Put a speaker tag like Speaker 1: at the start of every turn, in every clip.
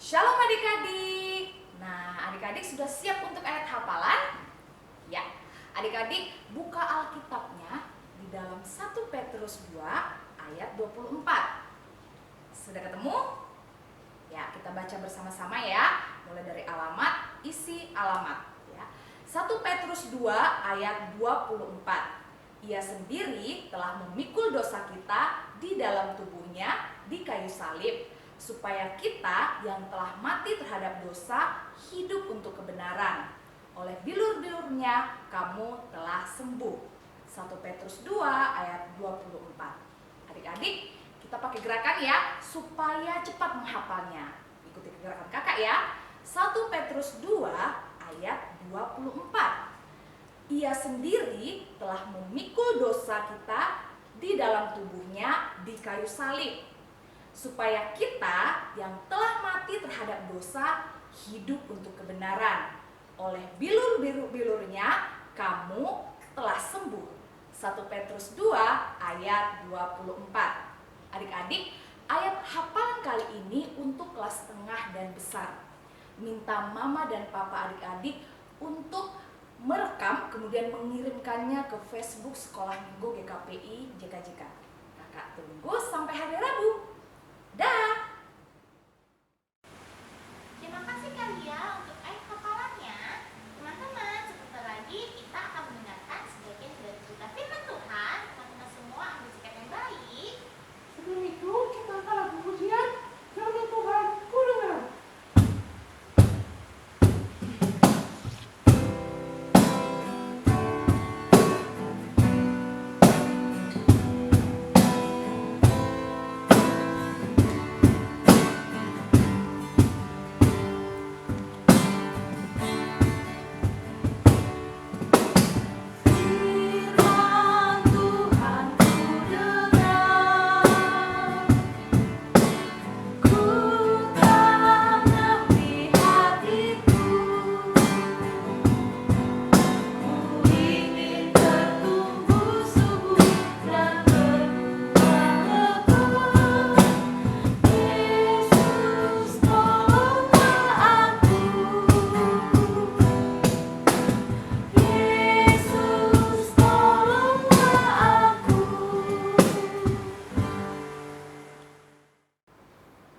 Speaker 1: Shalom adik-adik. Nah, adik-adik sudah siap untuk ayat hafalan? Ya, adik-adik buka Alkitabnya di dalam 1 Petrus 2 ayat 24. Sudah ketemu? Ya, kita baca bersama-sama ya. Mulai dari alamat, isi alamat ya. 1 Petrus 2 ayat 24. Ia sendiri telah memikul dosa kita di dalam tubuhnya di kayu salib, supaya kita yang telah mati terhadap dosa hidup untuk kebenaran. Oleh bilur-bilurnya kamu telah sembuh. 1 Petrus 2 ayat 24. Adik-adik, kita pakai gerakan ya supaya cepat menghafalnya. Ikuti gerakan kakak ya. 1 Petrus 2 ayat 24. Ia sendiri telah memikul dosa kita di dalam tubuhnya di kayu salib, supaya kita yang telah mati terhadap dosa hidup untuk kebenaran. Oleh bilur-bilurnya kamu telah sembuh. 1 Petrus 2 ayat 24. Adik-adik, ayat hafalan kali ini untuk kelas tengah dan besar. Minta mama dan papa adik-adik untuk merekam kemudian mengirimkannya ke Facebook Sekolah Minggu GKPI JKJK. Kakak tunggu sampai hari Rabu. Dah.
Speaker 2: Terima kasih Kalia untuk ayat hafalannya. Teman-teman, sebentar lagi kita akan mendengarkan sebagian dari cerita firman Tuhan. Teman-teman semua ambil sikap yang baik.
Speaker 3: Sebelum itu kita akan lagu pujian firman Tuhan ku dengar.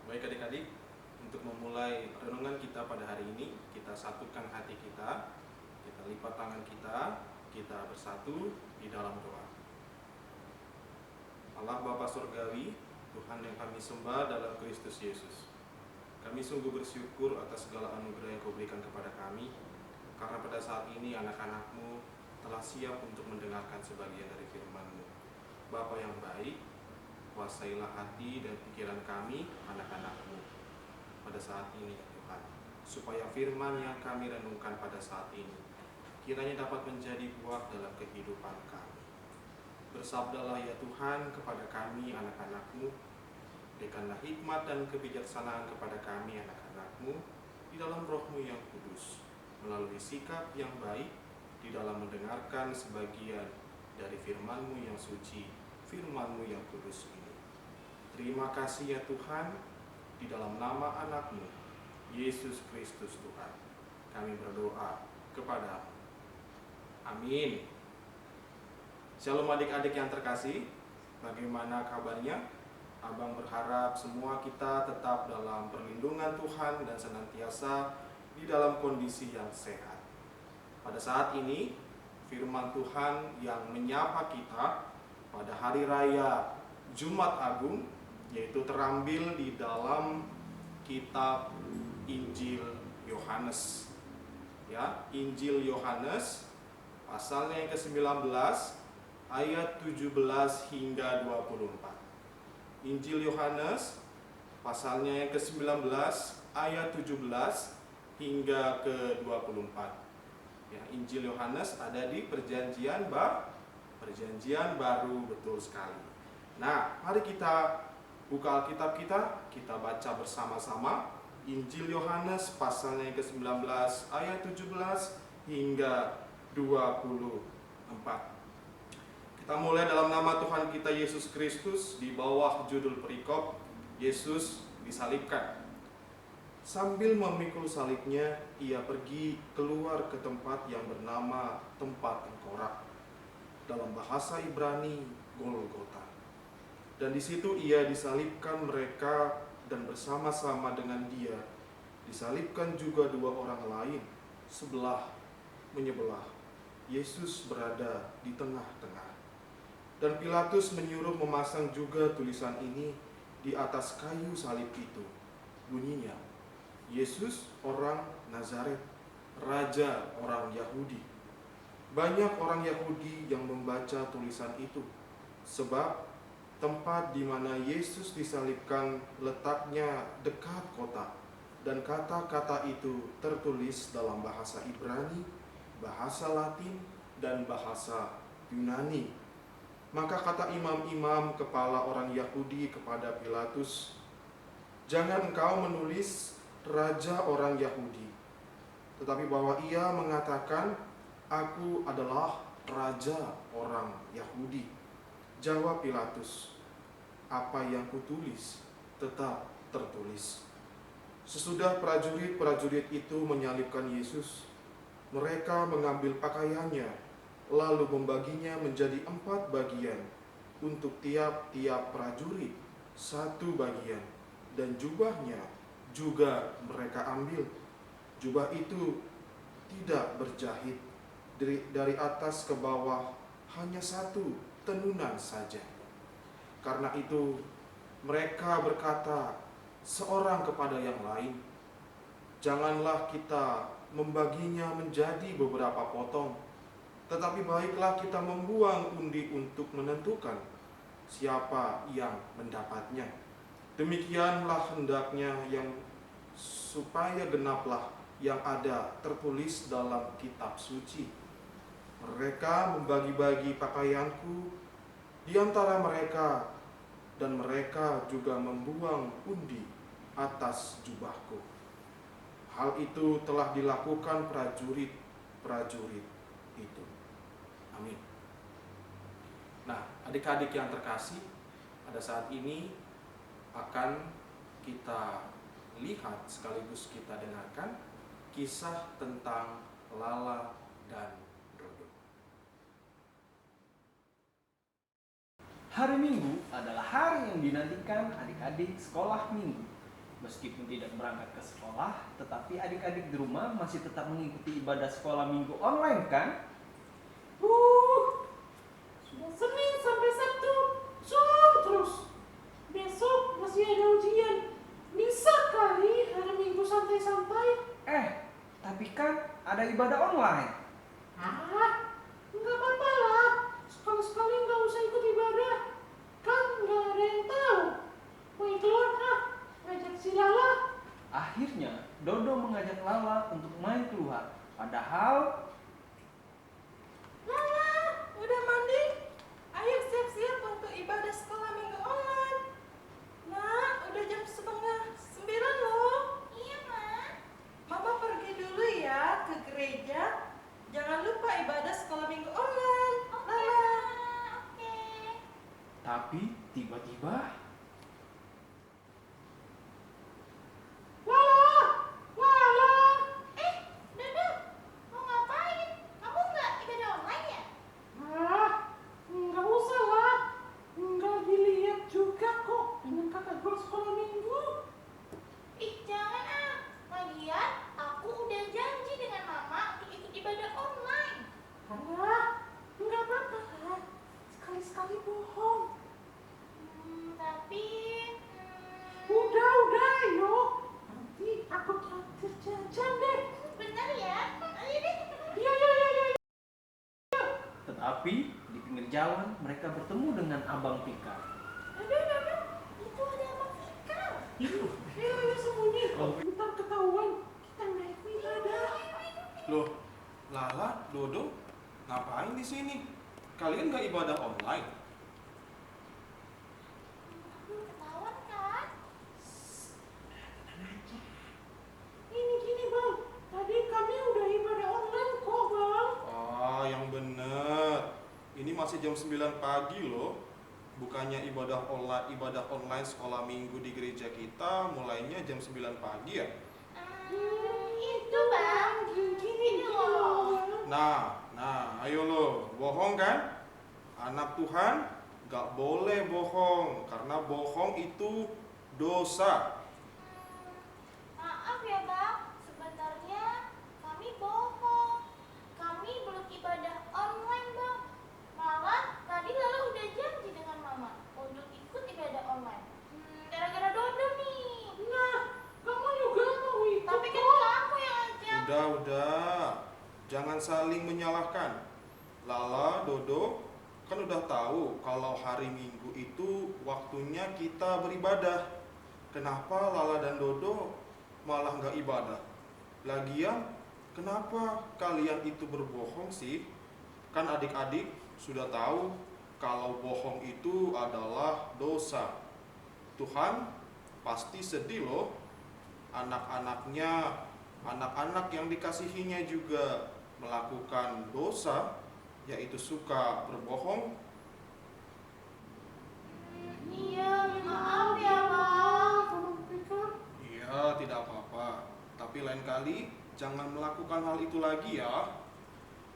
Speaker 4: Baik adik-adik, untuk memulai renungan kita pada hari ini, kita satukan hati kita lipat tangan kita bersatu di dalam doa. Allah Bapa Surgawi, Tuhan yang kami sembah dalam Kristus Yesus, kami sungguh bersyukur atas segala anugerah yang Kau berikan kepada kami, karena pada saat ini anak-anak-Mu telah siap untuk mendengarkan sebagian dari firman-Mu. Bapa yang baik, kuasailah hati dan pikiran kami, anak-anak-Mu, pada saat ini, Tuhan, supaya firman yang kami renungkan pada saat ini kiranya dapat menjadi buah dalam kehidupan kami. Bersabdalah ya Tuhan kepada kami, anak-anak-Mu, berikanlah hikmat dan kebijaksanaan kepada kami, anak-anak-Mu, di dalam Roh-Mu yang kudus, melalui sikap yang baik di dalam mendengarkan sebagian dari firman-Mu yang suci, firman-Mu yang kudus ini. Terima kasih ya Tuhan, di dalam nama anak-Mu, Yesus Kristus Tuhan, kami berdoa kepada-Mu. Amin. Shalom adik-adik yang terkasih, bagaimana kabarnya? Abang berharap semua kita tetap dalam perlindungan Tuhan dan senantiasa di dalam kondisi yang sehat. Pada saat ini, firman Tuhan yang menyapa kita pada hari raya Jumat Agung, yaitu terambil di dalam kitab Injil Yohanes. Ya, Injil Yohanes pasalnya yang ke-19 ayat 17 hingga 24. Injil Yohanes pasalnya yang ke-19 ayat 17 hingga ke-24. Ya, Injil Yohanes ada di Perjanjian Baru, betul sekali. Nah, mari kita buka Alkitab kita baca bersama-sama Injil Yohanes pasalnya yang ke-19 ayat 17 hingga 24. Kita mulai dalam nama Tuhan kita Yesus Kristus di bawah judul perikop Yesus disalibkan. Sambil memikul salibnya, ia pergi keluar ke tempat yang bernama tempat tengkorak. Dalam bahasa Ibrani, Golgota. Dan di situ ia disalibkan mereka, dan bersama-sama dengan dia disalibkan juga dua orang lain, sebelah menyebelah. Yesus berada di tengah-tengah. Dan Pilatus menyuruh memasang juga tulisan ini di atas kayu salib itu. Bunyinya, Yesus orang Nazaret, Raja orang Yahudi. Banyak orang Yahudi yang membaca tulisan itu, sebab tempat di mana Yesus disalibkan letaknya dekat kota, dan kata-kata itu tertulis dalam bahasa Ibrani, bahasa Latin, dan bahasa Yunani. Maka kata imam-imam kepala orang Yahudi kepada Pilatus, "Jangan engkau menulis Raja orang Yahudi, tetapi bahwa ia mengatakan, 'Aku adalah Raja orang Yahudi.'" Jawab Pilatus, "Apa yang kutulis tetap tertulis." Sesudah prajurit-prajurit itu menyalibkan Yesus, mereka mengambil pakaiannya, lalu membaginya menjadi 4 bagian, untuk tiap-tiap prajurit 1 bagian, dan jubahnya juga mereka ambil. Jubah itu tidak berjahit, dari atas ke bawah hanya 1 tenunan saja. Karena itu mereka berkata seorang kepada yang lain, "Janganlah kita membaginya menjadi beberapa potong, tetapi baiklah kita membuang undi untuk menentukan siapa yang mendapatnya. Demikianlah hendaknya supaya genaplah yang ada tertulis dalam kitab suci. Mereka membagi-bagi pakaianku di antara mereka, dan mereka juga membuang undi atas jubahku." Hal itu telah dilakukan prajurit-prajurit itu. Amin. Nah, adik-adik yang terkasih, pada saat ini akan kita lihat sekaligus kita dengarkan kisah tentang Lala dan Dodo.
Speaker 5: Hari Minggu adalah hari yang dinantikan adik-adik sekolah minggu. Meskipun tidak berangkat ke sekolah, tetapi adik-adik di rumah masih tetap mengikuti ibadah sekolah minggu online, kan?
Speaker 3: Sudah Senin sampai Sabtu, terus. Besok masih ada ujian. Bisa kali hari Minggu santai-santai.
Speaker 5: Tapi kan ada ibadah online.
Speaker 3: Nggak apa-apa lah. Sekali-sekali nggak usah ikut ibadah. Kan nggak ada yang tahu. Mau keluar ngajak si Lala.
Speaker 5: Akhirnya, Dodo mengajak Lala untuk main keluar. Padahal,
Speaker 6: Lala, udah mandi? Ayo siap-siap untuk ibadah sekolah minggu online. Nah, udah jam 8:30 loh.
Speaker 2: Iya, Ma.
Speaker 6: Mama pergi dulu ya ke gereja. Jangan lupa ibadah sekolah minggu online.
Speaker 2: Oke,
Speaker 6: Lala.
Speaker 2: Ma. Oke.
Speaker 5: tapi tiba-tiba
Speaker 3: Lala.
Speaker 2: Dodo, mau ngapain? Kamu nggak ibadah online ya?
Speaker 3: Nggak usah lah. Nggak dilihat juga kok dengan kakak gue sekolah minggu.
Speaker 2: Ih, jangan ah. Lagian, aku udah janji dengan Mama untuk ikut ibadah online.
Speaker 3: Nggak apa-apa lah. Sekali-sekali bohong.
Speaker 2: Tapi...
Speaker 3: Udah, ayo. Nanti aku traktir jajan deh.
Speaker 2: bentar ya. Ayo deh.
Speaker 3: Iya.
Speaker 5: tetapi di pinggir jalan mereka bertemu dengan Abang Fikar.
Speaker 2: Dodo, itu ada Abang Fikar.
Speaker 3: Iya, sembunyi. Ntar ketahuan kita nggak ikut ibadah.
Speaker 4: Loh, Lala, Dodo, ngapain di sini? Kalian gak ibadah online?
Speaker 2: Ketahuan kan?
Speaker 3: Ini gini bang. Tadi kami udah ibadah online kok bang.
Speaker 4: Yang bener. Ini masih jam 9 pagi loh. Bukannya ibadah online sekolah minggu di gereja kita mulainya jam 9 pagi ya?
Speaker 2: Itu bang. Ini loh.
Speaker 4: Nah, ayo lo, bohong kan? Anak Tuhan gak boleh bohong, karena bohong itu dosa.
Speaker 2: Maaf ya bang, sebenarnya kami bohong. Kami belum ibadah online bang. Malah tadi Lala udah janji dengan mama untuk ikut ibadah online. Gara-gara Dodo nih.
Speaker 3: Nah, kamu juga mau ikut
Speaker 2: Tapi kan
Speaker 3: kok.
Speaker 2: kamu yang ajak.
Speaker 4: Udah, jangan saling menyalahkan. Lala, Dodo, kan udah tahu kalau hari Minggu itu waktunya kita beribadah. Kenapa Lala dan Dodo malah nggak ibadah? Lagian, kenapa kalian itu berbohong sih? Kan adik-adik sudah tahu kalau bohong itu adalah dosa. Tuhan pasti sedih loh. Anak-anak yang dikasihinya juga melakukan dosa, yaitu suka berbohong.
Speaker 2: Iya, maaf ya bang.
Speaker 4: Iya, tidak apa-apa. Tapi lain kali jangan melakukan hal itu lagi ya.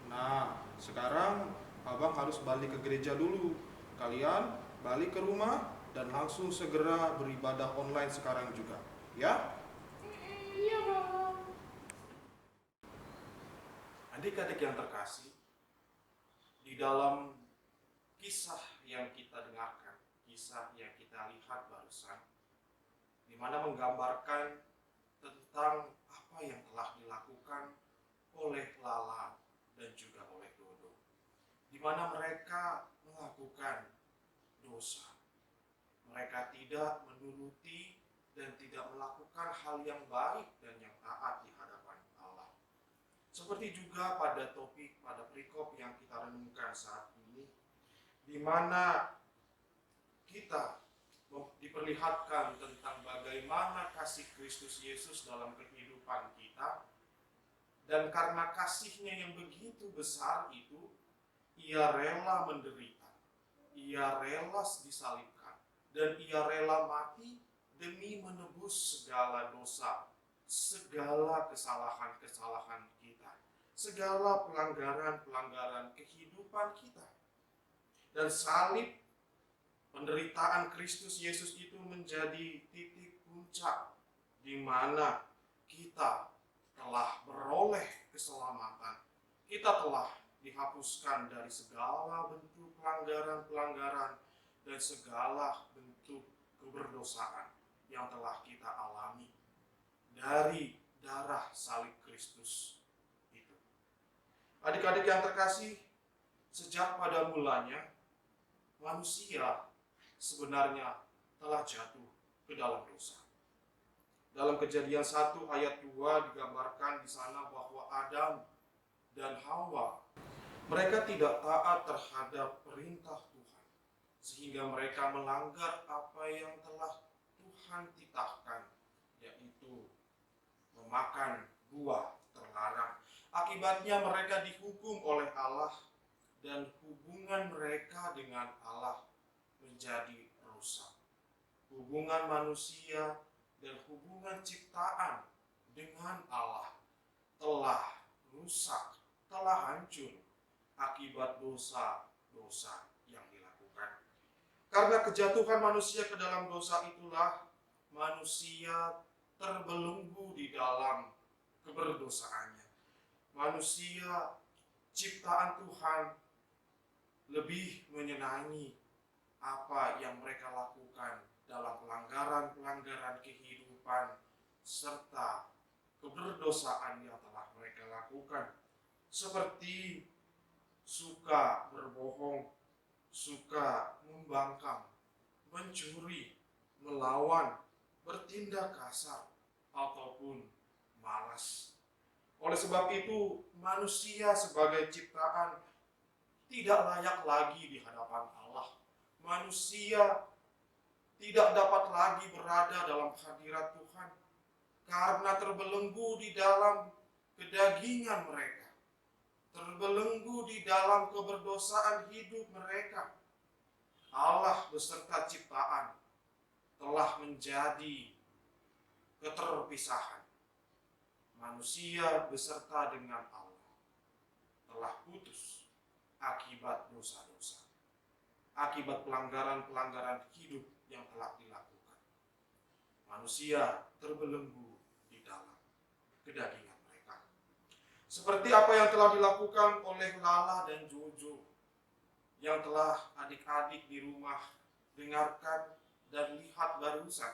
Speaker 4: Nah, sekarang abang harus balik ke gereja dulu. Kalian balik ke rumah dan langsung segera beribadah online sekarang juga. Ya?
Speaker 3: Iya bang.
Speaker 4: Adik-adik yang terkasih, di dalam kisah yang kita dengarkan, kisah yang kita lihat barusan, di mana menggambarkan tentang apa yang telah dilakukan oleh Lala dan juga oleh Dodo, di mana mereka melakukan dosa. Mereka tidak menuruti dan tidak melakukan hal yang baik dan yang taat di hadapan Allah. Seperti juga pada perikop yang kita renungkan saat ini, di mana kita diperlihatkan tentang bagaimana kasih Kristus Yesus dalam kehidupan kita, dan karena kasihnya yang begitu besar itu, ia rela menderita, ia rela disalibkan, dan ia rela mati demi menebus segala dosa, segala kesalahan-kesalahan kita, segala pelanggaran-pelanggaran kehidupan kita. Dan salib, penderitaan Kristus Yesus itu menjadi titik puncak di mana kita telah beroleh keselamatan. Kita telah dihapuskan dari segala bentuk pelanggaran-pelanggaran dan segala bentuk keberdosaan yang telah kita alami dari darah salib Kristus itu. Adik-adik yang terkasih, sejak pada mulanya manusia sebenarnya telah jatuh ke dalam dosa. Dalam Kejadian 1 ayat 2 digambarkan di sana bahwa Adam dan Hawa, mereka tidak taat terhadap perintah Tuhan, sehingga mereka melanggar apa yang telah Tuhan titahkan, yaitu memakan buah terlarang. Akibatnya mereka dihukum oleh Allah dan hubungan mereka dengan Allah menjadi rusak. Hubungan manusia dan hubungan ciptaan dengan Allah telah rusak, telah hancur akibat dosa-dosa yang dilakukan. Karena kejatuhan manusia ke dalam dosa itulah manusia terbelenggu di dalam keberdosaannya. Manusia ciptaan Tuhan lebih menyenangi apa yang mereka lakukan dalam pelanggaran-pelanggaran kehidupan serta keberdosaan yang telah mereka lakukan, seperti suka berbohong, suka membangkang, mencuri, melawan, bertindak kasar, ataupun malas. Oleh sebab itu, manusia sebagai ciptaan tidak layak lagi di hadapan Allah. Manusia tidak dapat lagi berada dalam hadirat Tuhan karena terbelenggu di dalam kedagingan mereka, terbelenggu di dalam keberdosaan hidup mereka. Allah beserta ciptaan telah menjadi keterpisahan. manusia beserta dengan Allah telah putus akibat dosa-dosa, akibat pelanggaran-pelanggaran hidup yang telah dilakukan. Manusia terbelenggu di dalam kedagingan mereka. Seperti apa yang telah dilakukan oleh Lala dan Jojo, yang telah adik-adik di rumah dengarkan dan lihat barusan,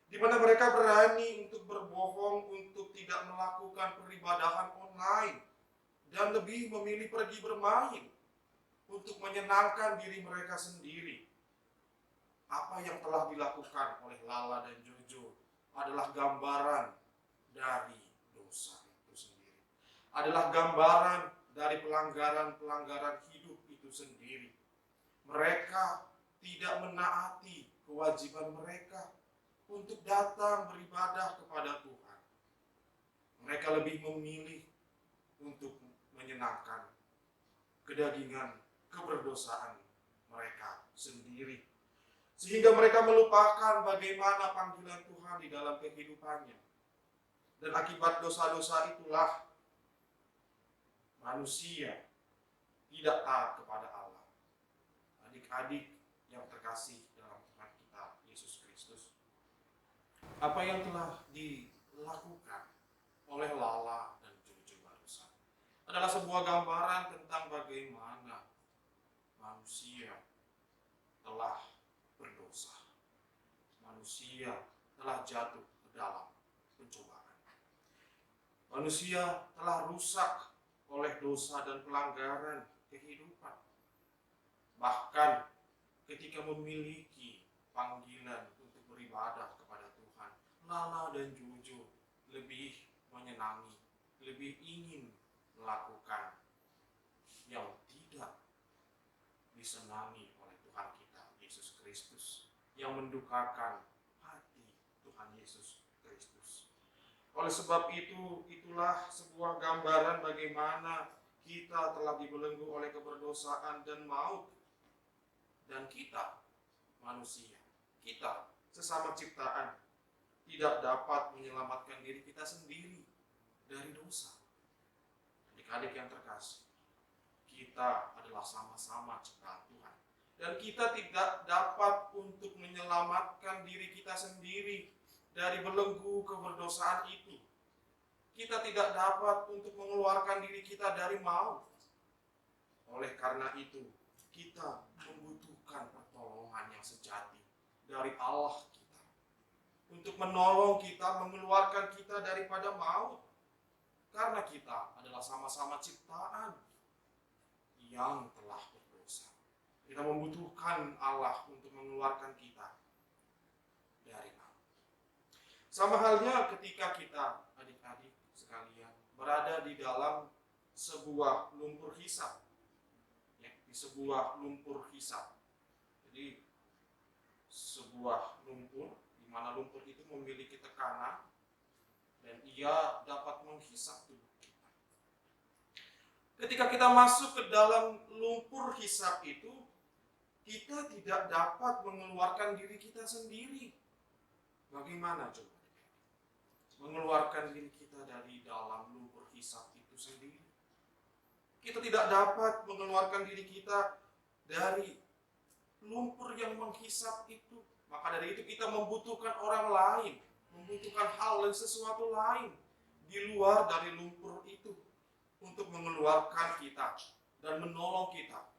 Speaker 4: di mana mereka berani untuk berbohong, untuk tidak melakukan peribadahan online, dan lebih memilih pergi bermain untuk menyenangkan diri mereka sendiri. Apa yang telah dilakukan oleh Lala dan Jojo adalah gambaran dari dosa itu sendiri. Adalah gambaran dari pelanggaran-pelanggaran hidup itu sendiri. Mereka tidak menaati kewajiban mereka untuk datang beribadah kepada Tuhan. Mereka lebih memilih untuk menyenangkan kedagingan, keberdosaan mereka sendiri. Sehingga mereka melupakan bagaimana panggilan Tuhan di dalam kehidupannya. Dan akibat dosa-dosa itulah manusia tidak taat kepada Allah. Adik-adik yang terkasih dalam Tuhan kita Yesus Kristus, apa yang telah dilakukan oleh Lala dan Jojo barusan adalah sebuah gambaran tentang bagaimana manusia telah berdosa. Manusia telah jatuh ke dalam pencobaan. Manusia telah rusak oleh dosa dan pelanggaran kehidupan. Bahkan ketika memiliki panggilan untuk beribadah kepada Tuhan, Lala dan Jojo lebih menyenangi, lebih ingin melakukan yang tidak disenangi oleh Tuhan kita Yesus Kristus, yang mendukakan hati Tuhan Yesus Kristus. Oleh sebab itu, itulah sebuah gambaran bagaimana kita telah dibelenggu oleh keberdosaan dan maut. Dan kita, manusia, kita sesama ciptaan, tidak dapat menyelamatkan diri kita sendiri dari dosa. Adik-adik yang terkasih, kita adalah sama-sama ciptaan Tuhan. Dan kita tidak dapat untuk menyelamatkan diri kita sendiri dari belenggu keberdosaan itu. Kita tidak dapat untuk mengeluarkan diri kita dari maut. Oleh karena itu, kita membutuhkan pertolongan yang sejati dari Allah kita, untuk menolong kita, mengeluarkan kita daripada maut. Karena kita adalah sama-sama ciptaan yang telah berdosa. Kita membutuhkan Allah untuk mengeluarkan kita dari maut. Sama halnya ketika kita, adik-adik sekalian, berada di dalam sebuah lumpur hisap. Ya, di sebuah lumpur hisap. Jadi sebuah lumpur, di mana lumpur itu memiliki tekanan dan ia dapat menghisap tubuh kita. Ketika kita masuk ke dalam lumpur hisap itu, kita tidak dapat mengeluarkan diri kita sendiri. Bagaimana coba mengeluarkan diri kita dari dalam lumpur hisap itu sendiri? Kita tidak dapat mengeluarkan diri kita dari lumpur yang menghisap itu. Maka dari itu kita membutuhkan orang lain, membutuhkan hal dan sesuatu lain di luar dari lumpur itu untuk mengeluarkan kita dan menolong kita,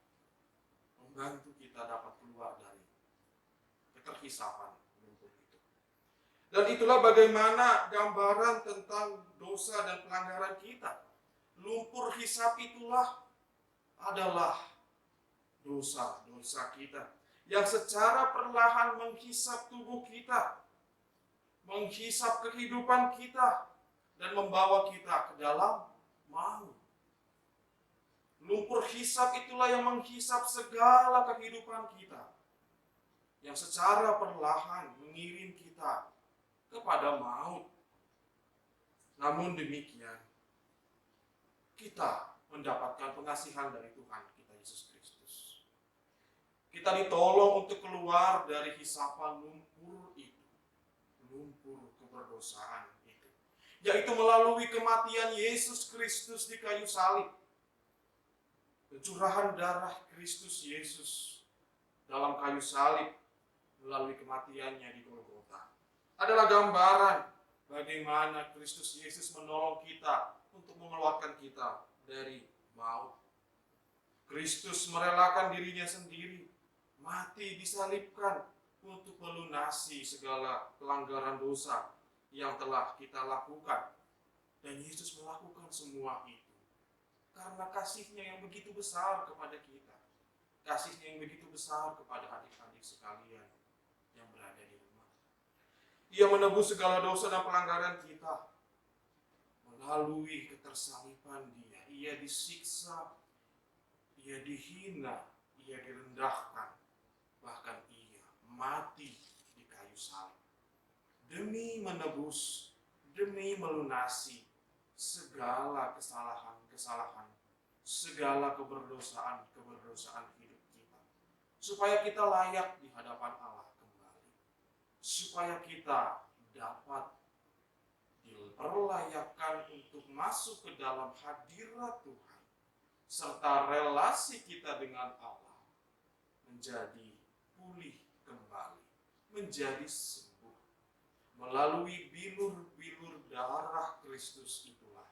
Speaker 4: membantu kita dapat keluar dari keterhisapan lumpur itu. Dan itulah bagaimana gambaran tentang dosa dan pelanggaran kita. Lumpur hisap itulah adalah dosa-dosa kita yang secara perlahan menghisap tubuh kita, menghisap kehidupan kita, dan membawa kita ke dalam maut. Lumpur hisap itulah yang menghisap segala kehidupan kita, yang secara perlahan mengirim kita kepada maut. Namun demikian, kita mendapatkan pengasihan dari Tuhan kita Yesus Kristus. Kita ditolong untuk keluar dari hisapan lumpur itu, lumpur keberdosaan itu. yaitu melalui kematian Yesus Kristus di kayu salib. Pencurahan darah Kristus Yesus dalam kayu salib melalui kematiannya di Golgota adalah gambaran bagaimana Kristus Yesus menolong kita untuk mengeluarkan kita dari maut. Kristus merelakan dirinya sendiri mati disalibkan untuk melunasi segala pelanggaran dosa yang telah kita lakukan. Dan Yesus melakukan semua itu karena kasih-Nya yang begitu besar kepada kita. Kasih-Nya yang begitu besar kepada adik-adik sekalian yang berada di rumah. Ia menebus segala dosa dan pelanggaran kita. Melalui ketersaliban Dia, Ia disiksa, Ia dihina, Ia direndahkan, bahkan Ia mati di kayu salib. Demi menebus, demi melunasi segala kesalahan-kesalahan, segala keberdosaan hidup kita. Supaya kita layak di hadapan Allah kembali. Supaya kita dapat diperlayakkan untuk masuk ke dalam hadirat Tuhan. Serta relasi kita dengan Allah menjadi pulih kembali, menjadi sembuh. Melalui bilur-bilur darah Kristus itulah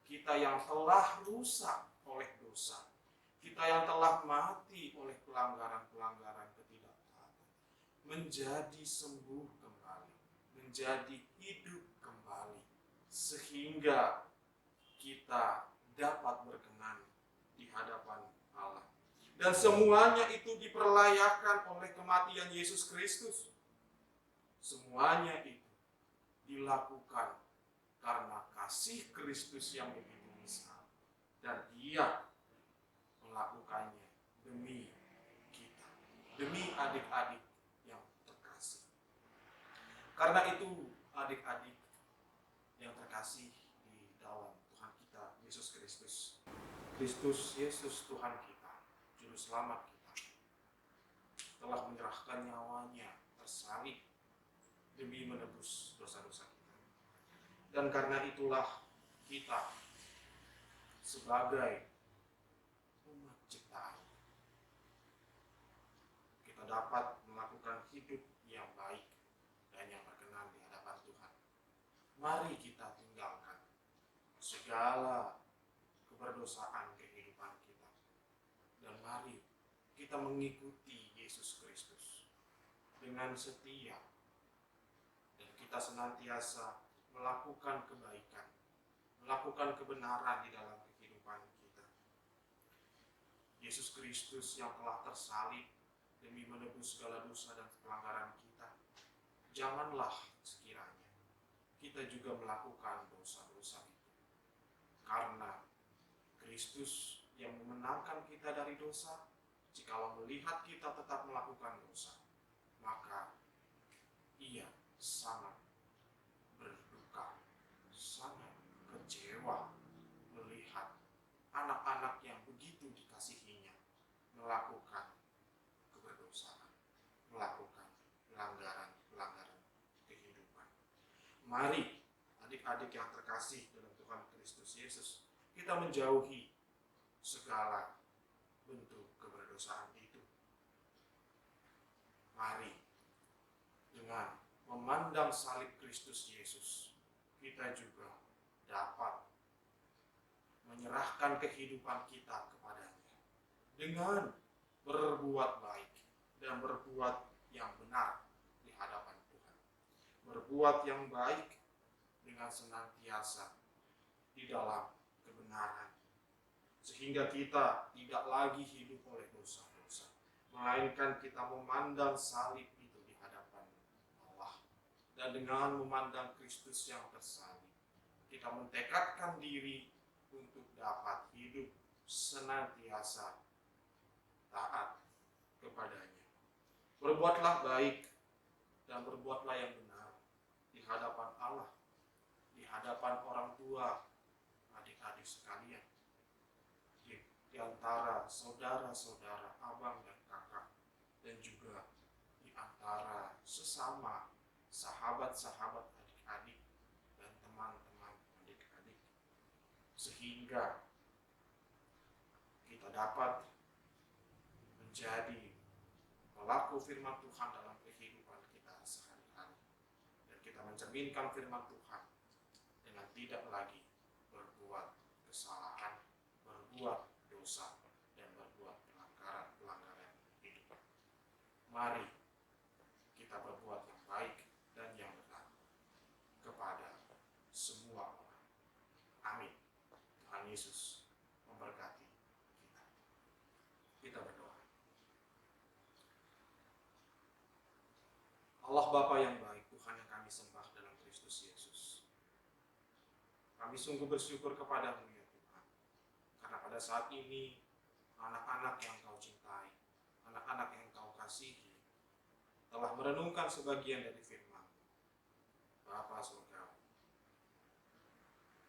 Speaker 4: kita yang telah rusak oleh dosa, kita yang telah mati oleh pelanggaran-pelanggaran ketidaktaatan, menjadi sembuh kembali, menjadi hidup kembali, sehingga kita dapat berkenan di hadapan Allah. Dan semuanya itu diperlayakan oleh kematian Yesus Kristus. Semuanya itu dilakukan karena kasih Kristus yang begitu besar. Dan Dia melakukannya demi kita, demi adik-adik yang terkasih. Karena itu adik-adik yang terkasih di dalam Tuhan kita, Yesus Kristus. Kristus Yesus Tuhan kita, Juru Selamat kita, telah menyerahkan nyawanya tersalib demi menebus dosa-dosa kita. Dan karena itulah kita sebagai umat ciptaan, kita dapat melakukan hidup yang baik dan yang berkenan di hadapan Tuhan. Mari kita tinggalkan segala keberdosaan kehidupan kita. Dan mari kita mengikuti Yesus Kristus dengan setia. Dan kita senantiasa melakukan kebaikan, melakukan kebenaran di dalam kehidupan kita. Yesus Kristus yang telah tersalib demi menebus segala dosa dan pelanggaran kita. Janganlah sekiranya kita juga melakukan dosa-dosa itu. Karena Kristus yang memenangkan kita dari dosa, jikalau melihat kita tetap melakukan dosa, maka Ia sangat berduka, sangat kecewa melihat anak-anak yang begitu dikasihinya melakukan keberdosaan, melakukan pelanggaran-pelanggaran kehidupan. Mari adik-adik yang terkasih dalam Tuhan Kristus Yesus, kita menjauhi segala bentuk keberdosaan itu. Mari dengan memandang salib Kristus Yesus, kita juga dapat menyerahkan kehidupan kita kepadanya dengan berbuat baik dan berbuat yang benar di hadapan Tuhan. Berbuat yang baik dengan senantiasa di dalam kebenaran, sehingga kita tidak lagi hidup oleh dosa-dosa, melainkan kita memandang salib itu di hadapan Allah. Dan dengan memandang Kristus yang tersalib, kita mentekadkan diri untuk dapat hidup senantiasa taat kepadanya. Berbuatlah baik dan berbuatlah yang benar di hadapan Allah, di hadapan orang tua, adik-adik sekalian, di antara saudara-saudara, abang dan kakak, dan juga di antara sesama sahabat-sahabat adik-adik dan teman sehingga kita dapat menjadi pelaku firman Tuhan dalam kehidupan kita sehari-hari, dan kita mencerminkan firman Tuhan dengan tidak lagi berbuat kesalahan, berbuat dosa, dan berbuat pelanggaran hidup. Mari kita berbuat yang baik dan yang benar kepada semua orang. Amin. Tuhan Yesus memberkati kita. Kita berdoa. Allah Bapa yang baik, Tuhan yang kami sembah dalam Kristus Yesus, kami sungguh bersyukur kepadamu ya Tuhan, karena pada saat ini anak-anak yang Kau cintai, anak-anak yang Kau kasihi, telah merenungkan sebagian dari firman Bapa surgawi.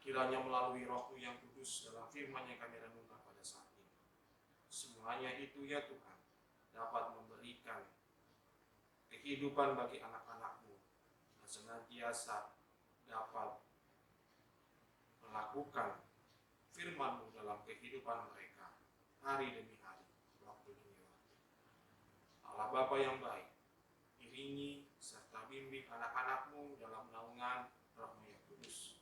Speaker 4: Kiranya melalui Roh-Mu yang kudus dalam firman yang kami renungkan pada saat ini, semuanya itu ya Tuhan dapat memberikan kehidupan bagi anak-anak-Mu dan senantiasa dapat melakukan firman-Mu dalam kehidupan mereka hari demi hari, waktu demi waktu. Allah Bapa yang baik, iringi serta bimbing anak-anak-Mu dalam naungan Roh-Mu yang kudus,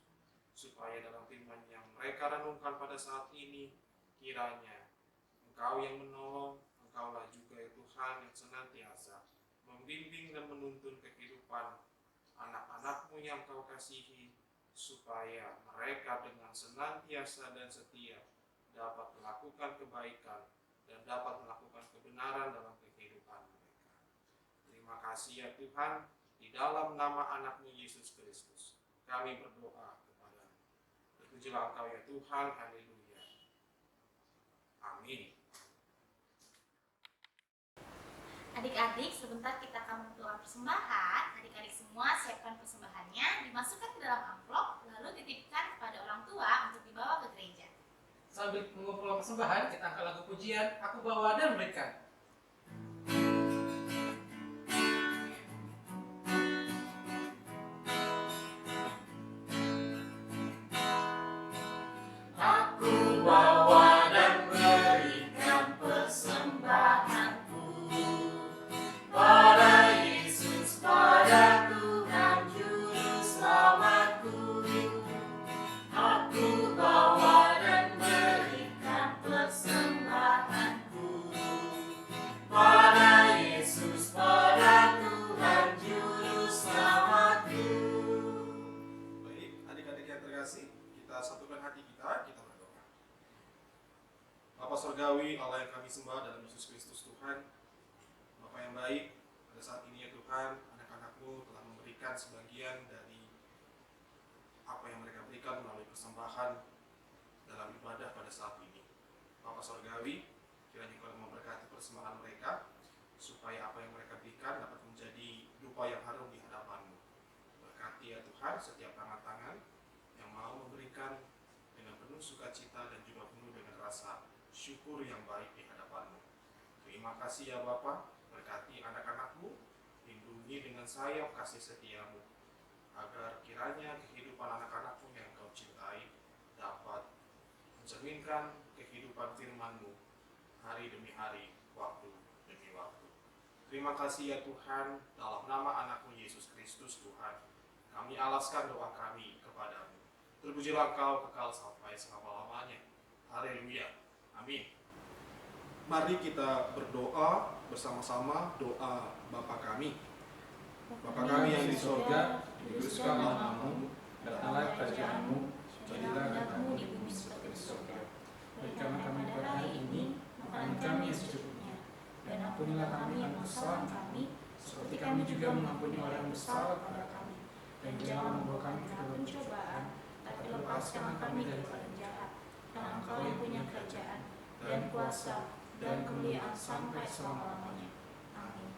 Speaker 4: supaya dalam firman yang mereka renungkan pada saat ini, kiranya Engkau yang menolong, Engkaulah juga ya Tuhan yang senantiasa membimbing dan menuntun kehidupan anak-anak-Mu yang Kau kasihi, supaya mereka dengan senantiasa dan setia dapat melakukan kebaikan dan dapat melakukan kebenaran dalam kehidupan mereka. Terima kasih ya Tuhan, di dalam nama anak-Mu Yesus Kristus kami berdoa kepadamu. Terpujilah Engkau ya Tuhan, haleluya. Amin.
Speaker 2: Adik-adik, sebentar kita akan memperoleh persembahan. Adik-adik semua siapkan persembahannya, dimasukkan ke dalam amplop, lalu dititipkan kepada orang tua untuk dibawa ke gereja.
Speaker 3: Sambil mengumpulkan persembahan, kita angkat lagu pujian Aku Bawa dan Berikan.
Speaker 2: Aku bawa dan berikan persembahanku pada Yesus, pada Tuhan Juru Selamatku. Aku bawa dan berikan persembahanku pada Yesus, pada Tuhan Juru Selamatku.
Speaker 4: Baik, adik-adik yang terkasih, kita satukan hati kita berdoa. Bapa Surgawi, Allah yang kami sembah dalam Yesus Kristus Tuhan, Bapa yang baik, pada saat ini ya Tuhan, anak-anak-Mu telah memberikan sebagian dari apa yang mereka berikan melalui persembahan dalam ibadah pada saat ini. Bapa Surgawi, kiranya Engkau memberkati persembahan mereka, supaya apa yang mereka berikan dapat menjadi dupa yang harum di hadapan-Mu. Berkati ya Tuhan setiap tangan-tangan yang mau memberikan dengan penuh sukacita dan juga penuh dengan rasa syukur yang baik di hadapan-Mu. Terima kasih ya Bapa, berkati anak-anak-Mu, lindungi dengan sayap kasih setia-Mu, agar kiranya kehidupan anak-anak-Mu yang Kau cintai dapat mencerminkan kehidupan firman-Mu hari demi hari, waktu demi waktu. Terima kasih ya Tuhan, dalam nama anak-Mu Yesus Kristus Tuhan, kami alaskan doa kami kepadamu. Terpujilah Engkau kekal sampai selama-lamanya. Haleluya. Amin. Mari kita berdoa bersama-sama doa Bapa kami. Bapa kami yang di surga, dikuduskanlah namamu, datanglah kerajaan-Mu, jadilah kehendakmu di bumi seperti di surga. Berikanlah kami pada hari ini makanan kami yang secukupnya, dan ampunilah kami yang kesalahan kami, seperti kami juga mengampuni orang yang bersalah kepada kami. Dan jangan membawa kami ke dalam pencobaan, tapi lepaskanlah kami dari yang jahat. Karena Engkau yang punya kerajaan, dan kuasa, dan kemuliaan sampai selama-lamanya. Amin.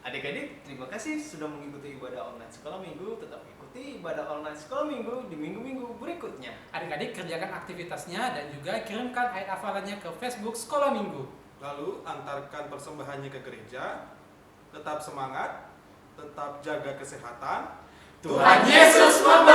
Speaker 5: Adik-adik, terima kasih sudah mengikuti ibadah online sekolah minggu. Tetap ikuti ibadah online sekolah minggu di minggu-minggu berikutnya.
Speaker 7: Adik-adik kerjakan aktivitasnya dan juga kirimkan ayat hafalannya ke Facebook Sekolah Minggu.
Speaker 4: Lalu antarkan persembahannya ke gereja. Tetap semangat, tetap jaga kesehatan.
Speaker 7: Tuhan Yesus memberkati.